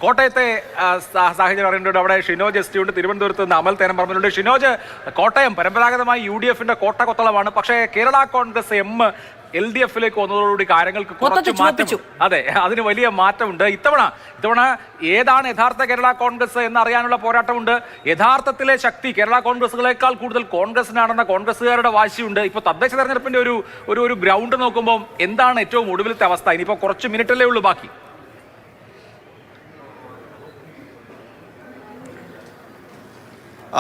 കോട്ടയത്തെ സാഹചര്യം അറിയേണ്ടത്. അവിടെ ഷിനോജ് എസ് ടി ഉണ്ട്, തിരുവനന്തപുരത്ത് നിന്ന് അമൽ തേനംപറമ്പിലുണ്ട്. ഷിനോജ്, കോട്ടയം പരമ്പരാഗതമായി UDF-ന്റെ കോട്ട കൊത്തളമാണ്. പക്ഷേ കേരള കോൺഗ്രസ് എം LDF-ലേക്ക് വന്നതോടുകൂടി കാര്യങ്ങൾക്ക് കുറച്ച് മാറ്റം, അതെ, അതിന് വലിയ മാറ്റമുണ്ട്. ഇത്തവണ ഏതാണ് യഥാർത്ഥ കേരള കോൺഗ്രസ് എന്നറിയാനുള്ള പോരാട്ടമുണ്ട്. യഥാർത്ഥത്തിലെ ശക്തി കേരള കോൺഗ്രസുകളെക്കാൾ കൂടുതൽ കോൺഗ്രസിനാണെന്ന കോൺഗ്രസുകാരുടെ വാശിയുണ്ട്. ഇപ്പോൾ തദ്ദേശ തെരഞ്ഞെടുപ്പിന്റെ ഒരു ഗ്രൗണ്ട് നോക്കുമ്പോൾ എന്താണ് ഏറ്റവും ഒടുവിലത്തെ അവസ്ഥ? ഇനിയിപ്പോൾ കുറച്ച് മിനിറ്റല്ലേ ഉള്ളൂ ബാക്കി.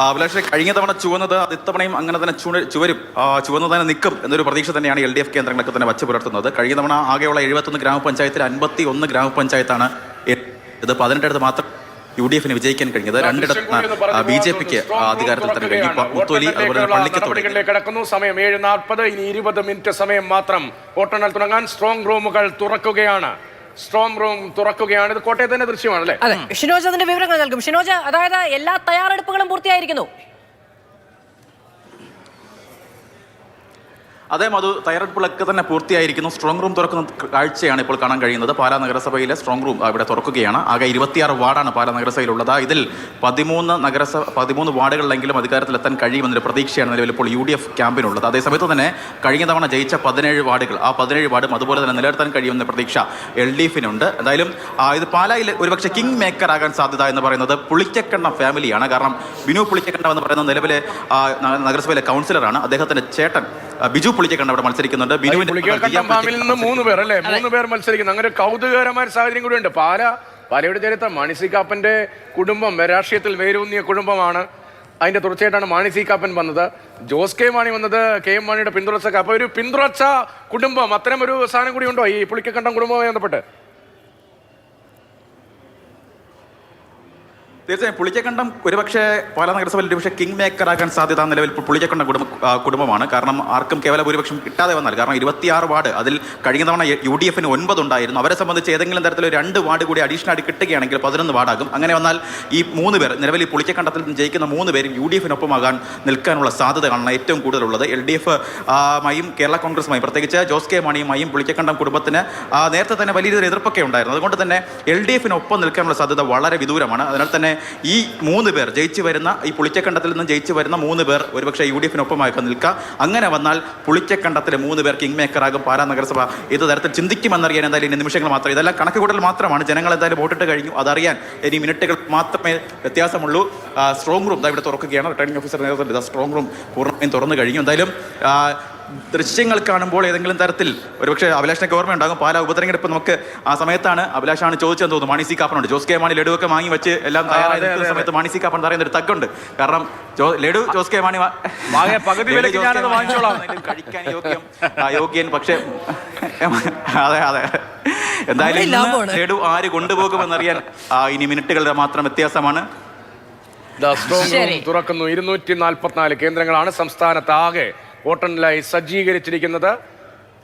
അഭിലാഷെ, കഴിഞ്ഞ തവണ ചുവന്നത് അത് ഇത്തവണയും അങ്ങനെ തന്നെ ചുവരും ചുവന്ന് തന്നെ നിൽക്കും എന്നൊരു പ്രതീക്ഷ തന്നെയാണ് LDF കേന്ദ്രങ്ങളൊക്കെ തന്നെ വച്ച് പുലർത്തുന്നത്. കഴിഞ്ഞ തവണ ആകെയുള്ള 71 ഗ്രാമപഞ്ചായത്തിൽ 51 ഗ്രാമപഞ്ചായത്താണ് ഇത്. 18 മാത്രം UDF-ന് വിജയിക്കാൻ കഴിഞ്ഞത്. 2 BJP-ക്ക് അധികാരത്തിൽ തന്നെ കഴിഞ്ഞു. മുത്തോലി, അതുപോലെ പള്ളിക്കത്തോടെ കിടക്കുന്നു. സമയം 7:40. ഇനി 20 മിനിറ്റ് സമയം മാത്രം വോട്ടെണ്ണൽ തുടങ്ങാൻ. സ്ട്രോങ് റൂമുകൾ തുറക്കുകയാണ്. ഇത് കോട്ടയത്തിന്റെ ദൃശ്യമാണല്ലേ? അതെ, ഷിനോജ് അതിന്റെ വിവരങ്ങൾ നൽകും. ഷിനോജ്, അതായത് എല്ലാ തയ്യാറെടുപ്പുകളും പൂർത്തിയായിരിക്കുന്നു. അതേ മധു, തയ്യാറെടുപ്പുകളൊക്കെ തന്നെ പൂർത്തിയായിരിക്കുന്നു. സ്ട്രോങ് റൂം തുറക്കുന്ന കാഴ്ചയാണ് ഇപ്പോൾ കാണാൻ കഴിയുന്നത്. പാലാ നഗരസഭയിലെ സ്ട്രോങ് റൂം ഇവിടെ തുറക്കുകയാണ്. ആകെ 26 വാർഡാണ് പാലാ നഗരസഭയിലുള്ളത്. ഇതിൽ 13 വാർഡുകളിലെങ്കിലും അധികാരത്തിലെത്താൻ കഴിയുമെന്നൊരു പ്രതീക്ഷയാണ് നിലവിൽ ഇപ്പോൾ UDF ക്യാമ്പിനുള്ളത്. അതേസമയത്ത് തന്നെ കഴിഞ്ഞ തവണ ജയിച്ച 17 വാർഡുകൾ, ആ 17 വാർഡും അതുപോലെ തന്നെ നിലനിർത്താൻ കഴിയുമെന്ന പ്രതീക്ഷ LDF-നുണ്ട്. എന്തായാലും ഇത് പാലായിൽ ഒരുപക്ഷെ കിങ് മേക്കർ ആകാൻ സാധ്യത എന്ന് പറയുന്നത് പുളിക്കക്കണ്ണ ഫാമിലിയാണ്. കാരണം ബിനു പുളിക്കക്കണ്ണ എന്ന് പറയുന്ന നിലവിലെ നഗരസഭയിലെ കൗൺസിലറാണ്. അദ്ദേഹത്തിന്റെ ചേട്ടൻ ബിജു പുളിക്കക്കണ്ണ അവിടെ മത്സരിക്കുന്നുണ്ട്. ഫാമിലിയിൽ നിന്ന് 3 പേർ അല്ലേ? 3 പേർ മത്സരിക്കുന്നു. അങ്ങനെ കൗതുകകരമായ സാഹചര്യം കൂടിയുണ്ട്. പാലയുടെ ചരിത്രം, മാണി സി കാപ്പന്റെ കുടുംബം രാഷ്ട്രീയത്തിൽ വേരൂന്നിയ കുടുംബമാണ്. അതിന്റെ തുടർച്ചയായിട്ടാണ് മാണി സി കാപ്പൻ വന്നത്. ജോസ് കെ മാണി വന്നത് KM മാണിയുടെ പിന്തുടർച്ച. അപ്പൊ ഒരു പിന്തുടർച്ച കുടുംബം, അത്തരം ഒരു സാധനം കൂടി ഉണ്ടോ ഈ പുളിക്കക്കണ്ടം കുടുംബവുമായി ബന്ധപ്പെട്ട്? തീർച്ചയായും പുളിക്കക്കണ്ടം ഒരുപക്ഷെ പാലാ നഗരസഭയിൽ ഒരുപക്ഷെ കിങ് മേക്കർ ആകാൻ സാധ്യത നിലവിൽ പുളിക്കക്കണ്ടം കുടുംബമാണ്. കാരണം ആർക്കും കേവല ഭൂരിപക്ഷം കിട്ടാതെ വന്നാൽ, കാരണം 26 വാർഡ്, അതിൽ കഴിഞ്ഞ തവണ UDF-ന് 9 ഉണ്ടായിരുന്നു. അവരെ സംബന്ധിച്ച് ഏതെങ്കിലും തരത്തിൽ 2 വാർഡ് കൂടി അഡീഷണൽ ആയിട്ട് കിട്ടുകയാണെങ്കിൽ 11 വാർഡാകും. അങ്ങനെ വന്നാൽ ഈ 3 പേർ, നിലവിൽ ഈ പുളിക്കക്കണ്ടത്തിൽ നിന്ന് ജയിക്കുന്ന 3 പേരും UDF-നൊപ്പമാകാൻ നിൽക്കാനുള്ള സാധ്യതകളാണ് ഏറ്റവും കൂടുതലുള്ളത്. LDF-മായും കേരള കോൺഗ്രസുമായും, പ്രത്യേകിച്ച് ജോസ് കെ മാണിയുമായും പുളിക്കക്കണ്ടം കുടുംബത്തിന് നേരത്തെ തന്നെ വലിയ എതിർപ്പൊക്കെ ഉണ്ടായിരുന്നു. അതുകൊണ്ട് തന്നെ LDF-നൊപ്പം നിൽക്കാനുള്ള സാധ്യത വളരെ വിദൂരമാണ്. അതിനാൽ തന്നെ ഈ 3 പേർ ജയിച്ചു വരുന്ന, ഈ പുളിക്കക്കണ്ടത്തിൽ നിന്ന് ജയിച്ചു വരുന്ന 3 പേർ ഒരുപക്ഷെ UDF-നൊപ്പമായൊക്കെ നിൽക്കുക. അങ്ങനെ വന്നാൽ പുളിക്കക്കണ്ടത്തിലെ 3 പേർ കിങ് മേക്കർ ആകും. പാലാ നഗരസഭ ഏത് തരത്തിൽ ചിന്തിക്കുമെന്നറിയാൻ എന്തായാലും ഇനി നിമിഷങ്ങൾ മാത്രം. ഇതെല്ലാം കണക്കുകൂട്ടൽ മാത്രമാണ്. ജനങ്ങൾ എന്തായാലും വോട്ടിട്ട് കഴിഞ്ഞു. അതറിയാൻ ഇനി മിനിറ്റുകൾ മാത്രമേ വ്യത്യാസമുള്ളൂ. സ്ട്രോങ് റൂം ഇവിടെ തുറക്കുകയാണ്. റിട്ടേണിംഗ് ഓഫീസർ നേതൃത്വത്തിൽ സ്ട്രോങ് റൂം പൂർണ്ണമായും തുറന്നു കഴിഞ്ഞു. എന്തായാലും ദൃശ്യങ്ങൾ കാണുമ്പോൾ ഏതെങ്കിലും തരത്തിൽ ഒരുപക്ഷെ അഭിലാഷിനൊക്കെ ഓർമ്മയുണ്ടാകും. പാലാ ഉപതെരഞ്ഞെടുപ്പ് നമുക്ക് ആ സമയത്താണ് അഭിലാഷാണ് ചോദിച്ചെന്ന് തോന്നുന്നു. മാണി സി കാപ്പനുണ്ട്, ജോസ് കെ മാണി ലഡുവൊക്കെ വാങ്ങി വെച്ച് എല്ലാം തയ്യാറായ സമയത്ത് മാണി സി കാപ്പൻ പറയുന്ന ഒരു തഗ്ഗുണ്ട്. കാരണം ലഡു ജോസ് കെ മാണി കഴിക്കാൻ യോഗ്യൻ. പക്ഷേ അതെ എന്തായാലും ലഡു ആര് കൊണ്ടുപോകുമെന്നറിയാൻ ഇനി മിനിറ്റുകളുടെ മാത്രം വ്യത്യാസമാണ്. തുറക്കുന്നു. 244 കേന്ദ്രങ്ങളാണ് സംസ്ഥാനത്ത് ആകെ വോട്ടെണ്ണലായി സജ്ജീകരിച്ചിരിക്കുന്നത്.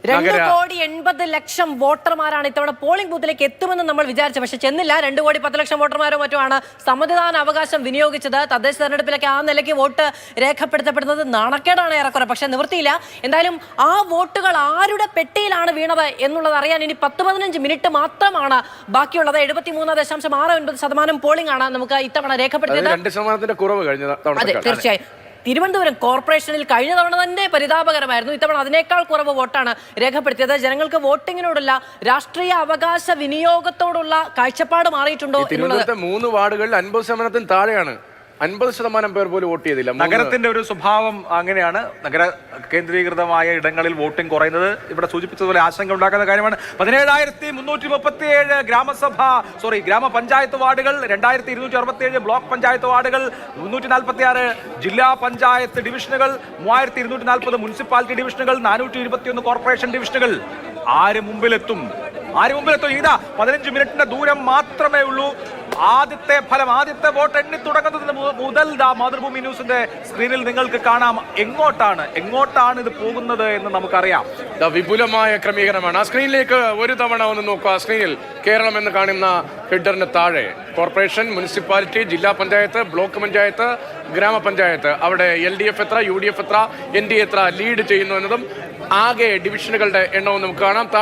2,80,00,000 വോട്ടർമാരാണ് ഇത്തവണ പോളിംഗ് ബൂത്തിലേക്ക് എത്തുമെന്ന് നമ്മൾ വിചാരിച്ചു. പക്ഷെ ചെന്നില്ല. 2,10,00,000 വോട്ടർമാരോ മറ്റുമാണ് സമ്മതിദാന അവകാശം വിനിയോഗിച്ചത്. തദ്ദേശ തെരഞ്ഞെടുപ്പിലൊക്കെ ആ നിലയ്ക്ക് വോട്ട് രേഖപ്പെടുത്തപ്പെടുന്നത് നാണക്കേടാണ് ഏറെക്കുറെ. പക്ഷെ നിവൃത്തിയില്ല. എന്തായാലും ആ വോട്ടുകൾ ആരുടെ പെട്ടിയിലാണ് വീണത് എന്നുള്ളത് അറിയാൻ ഇനി 10-15 മിനിറ്റ് മാത്രമാണ് ബാക്കിയുള്ളത്. 73.69% പോളിംഗ് ആണ് നമുക്ക് ഇത്തവണ രേഖപ്പെടുത്തിയത്. 2% കുറവ് കഴിഞ്ഞ തവണ. അതെ, തീർച്ചയായും. തിരുവനന്തപുരം കോർപ്പറേഷനിൽ കഴിഞ്ഞ തവണ തന്നെ പരിതാപകരമായിരുന്നു. ഇത്തവണ അതിനേക്കാൾ കുറവ് വോട്ടാണ് രേഖപ്പെടുത്തിയത്. ജനങ്ങൾക്ക് വോട്ടിങ്ങിനോടുള്ള രാഷ്ട്രീയ അവകാശ വിനിയോഗത്തോടുള്ള കാഴ്ചപ്പാട് മാറിയിട്ടുണ്ടോ? തിരുവനന്തപുരത്തെ 3 വാർഡുകളിൽ 50% താഴെയാണ്. 50% പേർ പോലും വോട്ട് ചെയ്തില്ല. നഗരത്തിന്റെ ഒരു സ്വഭാവം അങ്ങനെയാണ്. നഗര കേന്ദ്രീകൃതമായ ഇടങ്ങളിൽ വോട്ടിംഗ് കുറയുന്നത് ഇവിടെ സൂചിപ്പിച്ചതുപോലെ ആശങ്ക ഉണ്ടാക്കുന്ന കാര്യമാണ്. 17,337 ഗ്രാമപഞ്ചായത്ത് വാർഡുകൾ, 2,267 ബ്ലോക്ക് പഞ്ചായത്ത് വാർഡുകൾ, 346 ജില്ലാ പഞ്ചായത്ത് ഡിവിഷനുകൾ, 3,240 മുനിസിപ്പാലിറ്റി ഡിവിഷനുകൾ, 421 കോർപ്പറേഷൻ ഡിവിഷനുകൾ. ആര് മുമ്പിലെത്തും? ഇതാ 15 മിനിറ്റിന്റെ ദൂരം മാത്രമേ ഉള്ളൂ. ആദ്യത്തെ ഫലം, ആദ്യത്തെ വോട്ട് എണ്ണി തുടങ്ങുന്നതിന് മുതൽ മാതൃഭൂമി ന്യൂസിന്റെ സ്ക്രീനിൽ നിങ്ങൾക്ക് കാണാം എങ്ങോട്ടാണ് ഇത് പോകുന്നത് എന്ന് നമുക്കറിയാം. വിപുലമായ ക്രമീകരണമാണ്. ആ സ്ക്രീനിലേക്ക് ഒരു തവണ ഒന്ന് നോക്കുക. സ്ക്രീനിൽ കേരളം എന്ന് കാണുന്ന ഹെഡറിന് താഴെ കോർപ്പറേഷൻ, മുനിസിപ്പാലിറ്റി, ജില്ലാ പഞ്ചായത്ത്, ബ്ലോക്ക് പഞ്ചായത്ത്, ഗ്രാമപഞ്ചായത്ത്, അവിടെ LDF എത്ര, UDF എത്ര, NDA എത്ര ലീഡ് ചെയ്യുന്നു എന്നതും ആകെ ഡിവിഷനുകളുടെ എണ്ണവും നമുക്ക് കാണാം.